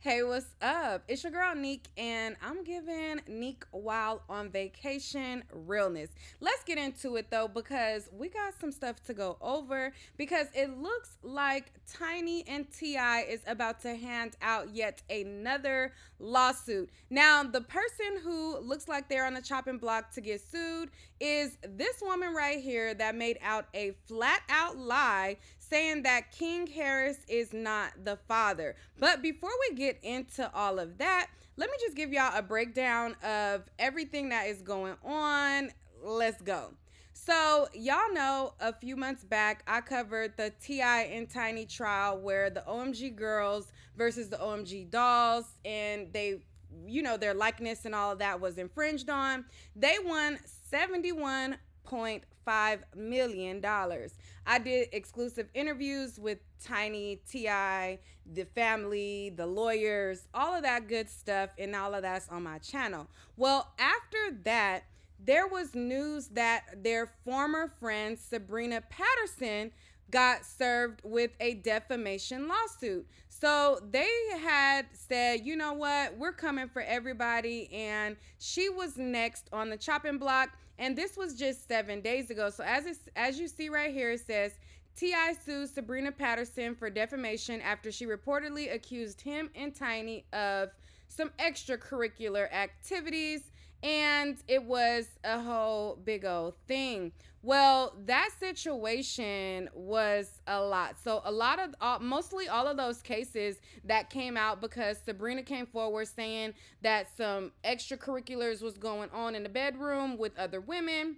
Hey, what's up? It's your girl Neek, and I'm giving Neek while on vacation realness. Let's get into it though, because we got some stuff to go over. Because it looks like Tiny and T.I. is about to hand out yet another lawsuit. Now, the person who looks like they're on the chopping block to get sued is this woman right here that made out a flat out lie saying that King Harris is not the father. But before we get into all of that, let me just give y'all a breakdown of everything that is going on. Let's go. So, y'all know a few months back, I covered the T.I. and Tiny trial where the OMG girls versus the OMG dolls, and their likeness and all of that was infringed on. They won $71.5 million. I did exclusive interviews with Tiny, T.I., the family, the lawyers, all of that good stuff, and all of that's on my channel. Well, after that, there was news that their former friend, Sabrina Patterson, got served with a defamation lawsuit. So they had said, you know what, we're coming for everybody. And she was next on the chopping block. And this was just 7 days ago. So as you see right here, it says, T.I. sues Sabrina Patterson for defamation after she reportedly accused him and Tiny of some extracurricular activities. And it was a whole big old thing. Well, that situation was a lot. So mostly all of those cases that came out because Sabrina came forward saying that some extracurriculars was going on in the bedroom with other women.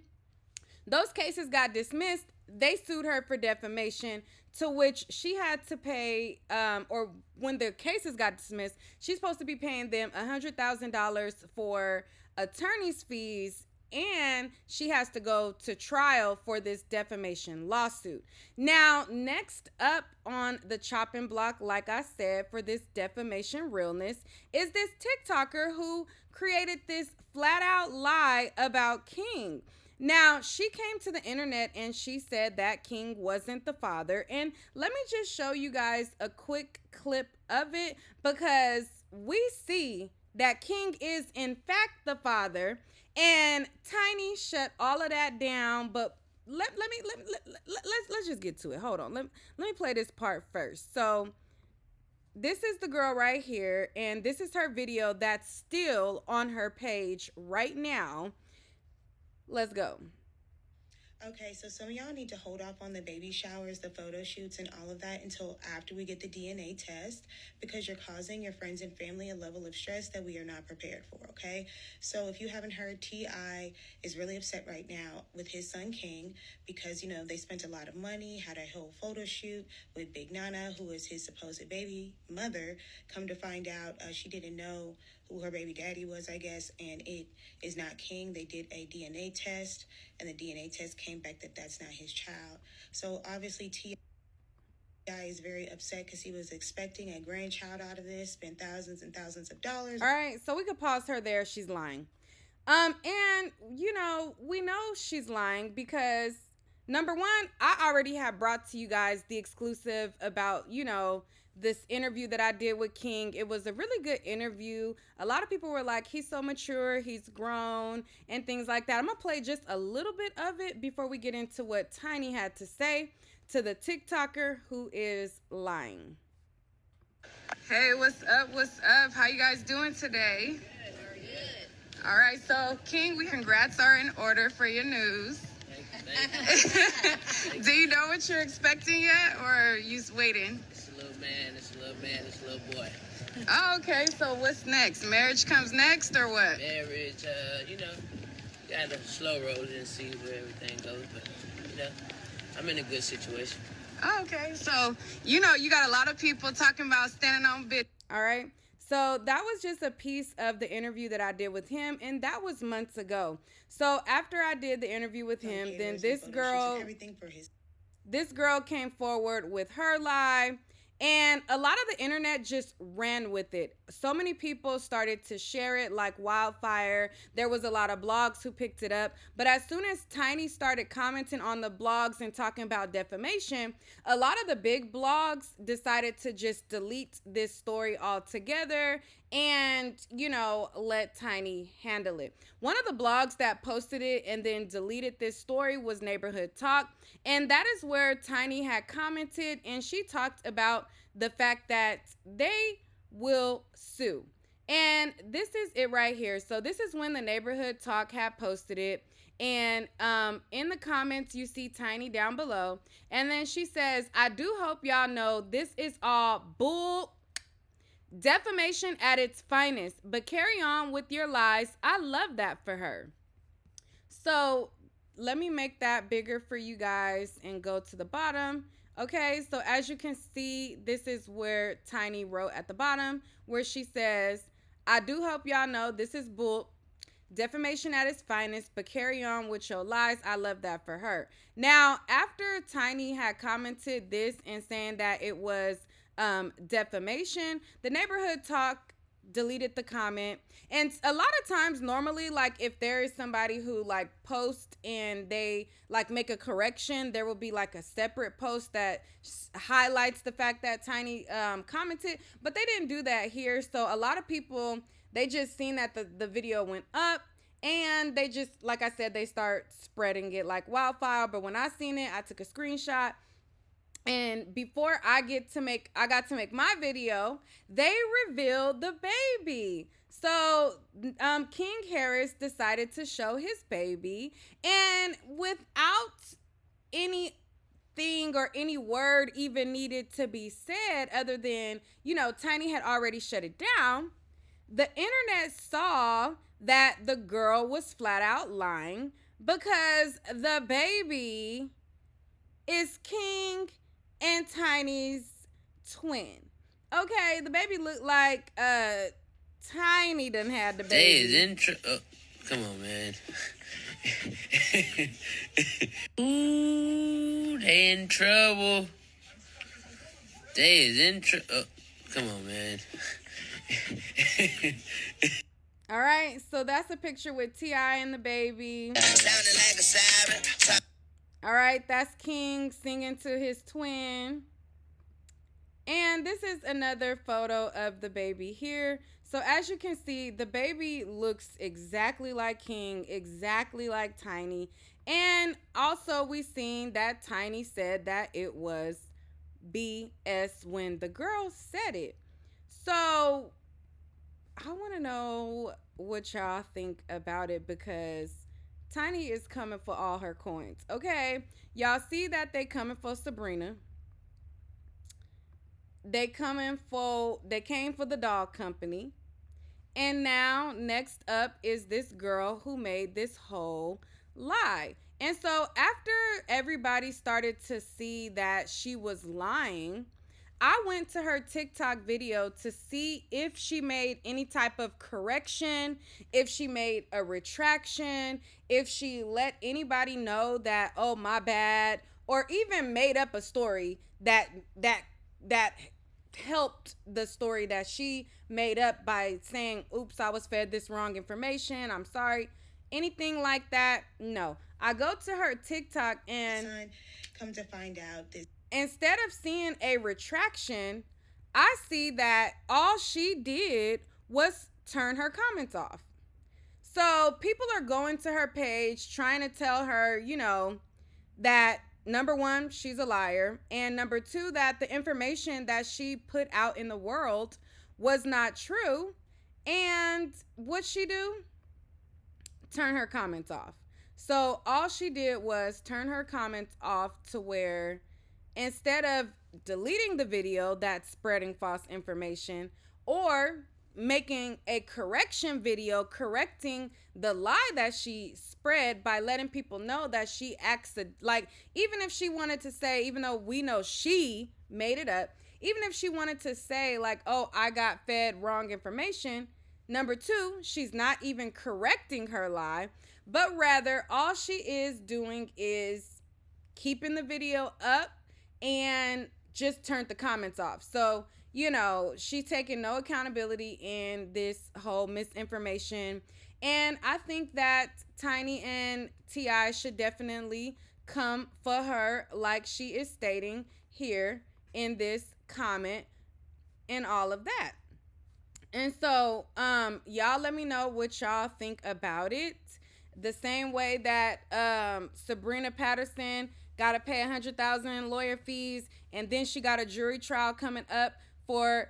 Those cases got dismissed. They sued her for defamation, to which she had to pay, or when the cases got dismissed, she's supposed to be paying them $100,000 for attorney's fees, and she has to go to trial for this defamation lawsuit. Now, next up on the chopping block, like I said, for this defamation realness, is this TikToker who created this flat out lie about King. Now, she came to the internet and she said that King wasn't the father. And let me just show you guys a quick clip of it, because we see that King is in fact the father, and Tiny shut all of that down. But let's just get to it. Hold on. Let me play this part first. So this is the girl right here, and this is her video that's still on her page right now. Let's go. Okay, so some of y'all need to hold off on the baby showers, the photo shoots, and all of that until after we get the DNA test, because you're causing your friends and family a level of stress that we are not prepared for, okay? So if you haven't heard, T.I. is really upset right now with his son King because, they spent a lot of money, had a whole photo shoot with Big Nana, who is his supposed baby mother. Come to find out, she didn't know who her baby daddy was, I guess, and it is not King. They did a DNA test, and the DNA test came back that that's not his child. So obviously T.I. is very upset because he was expecting a grandchild out of this, spent thousands and thousands of dollars. All right, so we could pause her there. She's lying. And we know she's lying because number one, I already have brought to you guys the exclusive about, this interview that I did with King. It was a really good interview. A lot of people were like, he's so mature, he's grown, and things like that. I'm going to play just a little bit of it before we get into what Tiny had to say to the TikToker who is lying. Hey, what's up? What's up? How you guys doing today? Good. We're good. All right, so King, congrats are in order for your news. Thank you. Do you know what you're expecting yet, or are you waiting? It's a little man, it's a little man, it's a little boy. Oh, okay, so what's next? Marriage comes next, or what? Marriage, gotta slow roll it and see where everything goes, but, I'm in a good situation. Oh, okay, so, you got a lot of people talking about standing on bit. All right, so that was just a piece of the interview that I did with him, and that was months ago. So after I did the interview with him, then this girl came forward with her lie, And a lot of the internet just ran with it. So many people started to share it like wildfire. There was a lot of blogs who picked it up. But as soon as Tiny started commenting on the blogs and talking about defamation, a lot of the big blogs decided to just delete this story altogether and, let Tiny handle it. One of the blogs that posted it and then deleted this story was Neighborhood Talk. And that is where Tiny had commented, and she talked about the fact that they will sue. And this is it right here. So this is when the Neighborhood Talk had posted it. And in the comments, you see Tiny down below. And then she says, I do hope y'all know this is all bull. Defamation at its finest, but carry on with your lies. I love that for her. So let me make that bigger for you guys and go to the bottom. Okay, so as you can see, this is where Tiny wrote at the bottom where she says, I do hope y'all know this is bull. Defamation at its finest, but carry on with your lies. I love that for her. Now, after Tiny had commented this and saying that it was defamation, the Neighborhood Talk deleted the comment. And a lot of times, normally, like if there is somebody who like posts and they like make a correction, there will be like a separate post that highlights the fact that Tiny commented, but they didn't do that here. So a lot of people, they just seen that the video went up and they just, like I said, they start spreading it like wildfire. But when I seen it, I took a screenshot. And before I got to make my video, they revealed the baby. So King Harris decided to show his baby, and without anything or any word even needed to be said other than, Tiny had already shut it down, the internet saw that the girl was flat out lying because the baby is King and Tiny's twin. Okay, the baby looked like Tiny done had the baby. They is come on, man. Ooh, they in trouble. They is in trouble. Come on, man. All right, so that's a picture with T.I. and the baby. Sounding like a siren. All right, that's King singing to his twin. And this is another photo of the baby here. So as you can see, the baby looks exactly like King, exactly like Tiny. And also we seen that Tiny said that it was BS when the girl said it. So I want to know what y'all think about it, because Tiny is coming for all her coins. Okay, y'all see that they coming for Sabrina. They came for the dog company. And now next up is this girl who made this whole lie. And so after everybody started to see that she was lying, I went to her TikTok video to see if she made any type of correction, if she made a retraction, if she let anybody know that, oh, my bad, or even made up a story that helped the story that she made up by saying, oops, I was fed this wrong information, I'm sorry. Anything like that, no. I go to her TikTok and come to find out this. Instead of seeing a retraction, I see that all she did was turn her comments off. So people are going to her page trying to tell her, that number one, she's a liar. And number two, that the information that she put out in the world was not true. And what'd she do? Turn her comments off. So all she did was turn her comments off to where instead of deleting the video that's spreading false information or making a correction video correcting the lie that she spread by letting people know that she even if she wanted to say, even though we know she made it up, even if she wanted to say like, oh, I got fed wrong information, number two, she's not even correcting her lie, but rather all she is doing is keeping the video up and just turned the comments off. So, she's taking no accountability in this whole misinformation. And I think that Tiny and T.I. should definitely come for her, like she is stating here in this comment and all of that. And so, y'all let me know what y'all think about it. The same way that Sabrina Patterson got to pay 100,000 in lawyer fees, and then she got a jury trial coming up for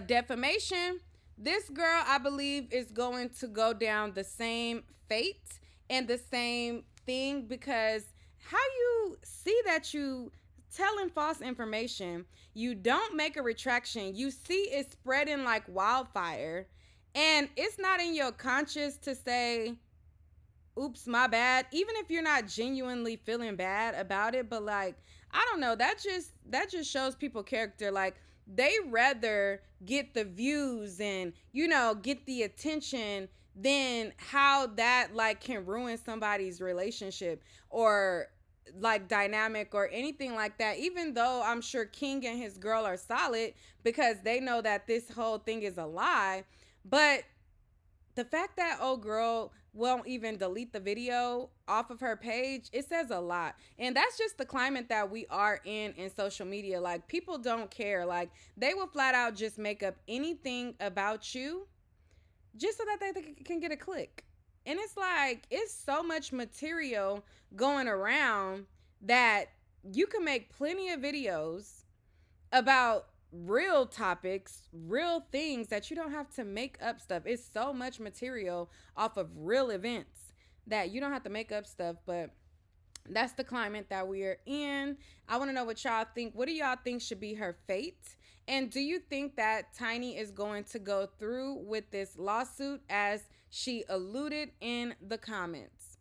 defamation. This girl, I believe, is going to go down the same fate and the same thing, because how you see that you telling false information, you don't make a retraction, you see it spreading like wildfire, and it's not in your conscience to say, oops, my bad, even if you're not genuinely feeling bad about it. But like, I don't know, that just shows people character. Like, they rather get the views and get the attention than how that like can ruin somebody's relationship or like dynamic or anything like that. Even though I'm sure King and his girl are solid because they know that this whole thing is a lie, but the fact that old girl won't even delete the video off of her page, it says a lot. And that's just the climate that we are in social media. Like, people don't care. Like, they will flat out just make up anything about you just so that they can get a click. And it's like, it's so much material going around that you can make plenty of videos about real topics, real things, that you don't have to make up stuff. It's so much material off of real events that you don't have to make up stuff. But that's the climate that we're in. I want to know what y'all think. What do y'all think should be her fate? And do you think that Tiny is going to go through with this lawsuit as she alluded in the comments?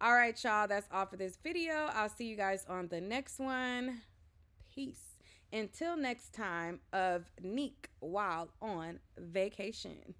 All right, y'all, that's all for this video. I'll see you guys on the next one. Peace. Until next time of Neek while on vacation.